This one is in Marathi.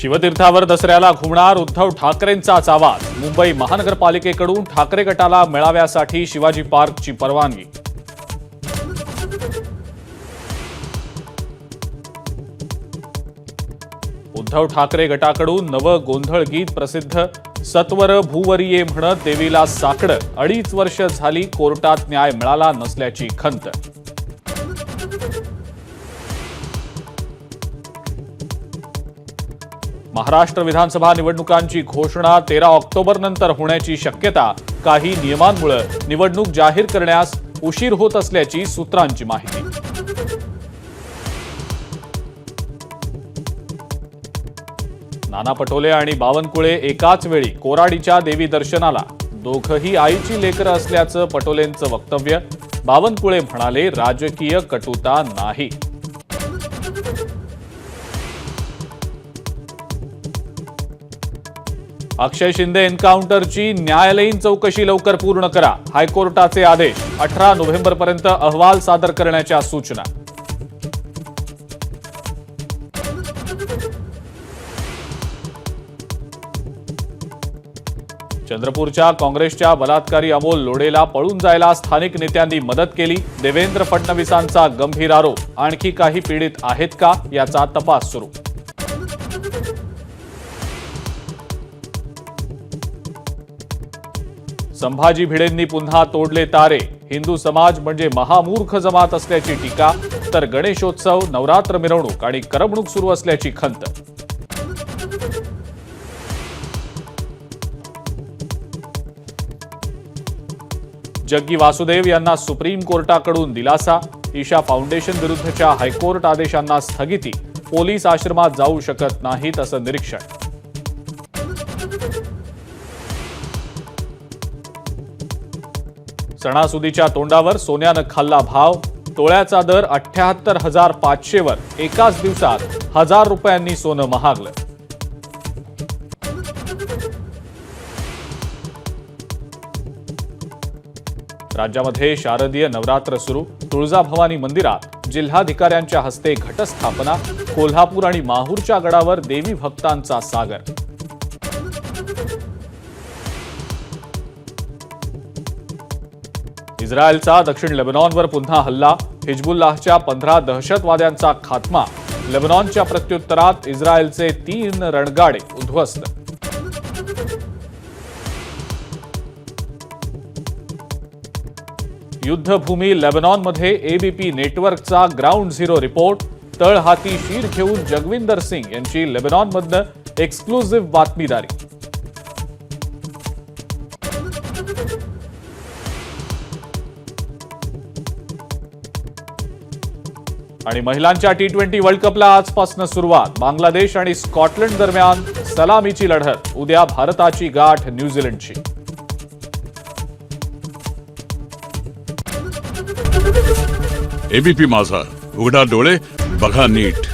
शिवतीर्थावर दसऱ्याला घुमणार उद्धव ठाकरेंचाच आवाज। मुंबई महानगरपालिकेकडून ठाकरे गटाला मेळाव्यासाठी शिवाजी पार्कची परवानगी। उद्धव ठाकरे गटाकडून नवं गोंधळ गीत प्रसिद्ध। सत्वर भूवरिये म्हणत देवीला साकडं। 2.5 वर्ष झाली कोर्टात न्याय मिळाला नसल्याची खंत। महाराष्ट्र विधानसभा निवडणुकांची घोषणा 13 ऑक्टोबर नंतर होण्याची शक्यता। काही नियमांमुळे निवडणूक जाहीर करण्यास उशीर होत असल्याची सूत्रांची माहिती। नाना पटोले आणि बावनकुळे एकाच वेळी कोराडीच्या देवी दर्शनाला। दोघंही आईची लेकरं असल्याचं पटोलेंचं वक्तव्य। बावनकुळे म्हणाले, राजकीय कटुता नाही। अक्षय शिंदे एन्काउंटरची न्यायालयीन चौकशी लवकर पूर्ण करा। हायकोर्टाचे आदेश। 18 नोव्हेंबरपर्यंत अहवाल सादर करण्याच्या सूचना। चंद्रपूरच्या काँग्रेसच्या बलात्कारी अमोल लोढेला पळून जायला स्थानिक नेत्यांनी मदत केली। देवेंद्र फडणवीसांचा गंभीर आरोप। आणखी काही पीडित आहेत का याचा तपास सुरू। संभाजी भिडेंनी पुन्हा तोडले तारे। हिंदू समाज म्हणजे महामूर्ख जमात असल्याची टीका। तर गणेशोत्सव, नवरात्र मिरवणूक आणि करमणूक सुरू असल्याची खंत। जग्गी वासुदेव यांना सुप्रीम कोर्टाकडून दिलासा। ईशा फाउंडेशन विरुद्धच्या हायकोर्ट आदेशांना स्थगिती। पोलीस आश्रमात जाऊ शकत नाहीत असं निरीक्षण। सणासुदीच्या तोंडावर सोन्यानं खाल्ला भाव। तोळ्याचा दर 78,500 वर। एकाच दिवसात 1000 रुपयांनी सोनं महागलं। राज्यामध्ये शारदीय नवरात्र सुरू। तुळजाभवानी मंदिरात जिल्हाधिकाऱ्यांच्या हस्ते घटस्थापना। कोल्हापूर आणि माहूरच्या गडावर देवी भक्तांचा सागर। इस्रायलचा दक्षिण लेबनॉनवर पुन्हा हल्ला। हिजबुल्लाहच्या 15 दहशतवाद्यांचा खात्मा। लेबनॉनच्या प्रत्युत्तरात इस्रायलचे 3 रणगाडे उद्ध्वस्त। युद्धभूमी लेबनॉनमध्ये एबीपी नेटवर्कचा ग्राउंड झिरो रिपोर्ट। तळहाती शीर घेऊन जगविंदर सिंग यांची लेबनॉनमधनं एक्सक्लुझिव्ह बातमीदारी। आणि महिलांच्या T20 वर्ल्ड कपला आजपासून सुरुवात। बांगलादेश आणि स्कॉटलंड दरम्यान सलामीची लढत। उद्या भारताची गाठ न्यूझीलंडशी। एबीपी माझा, उघडा डोळे बघा नीट।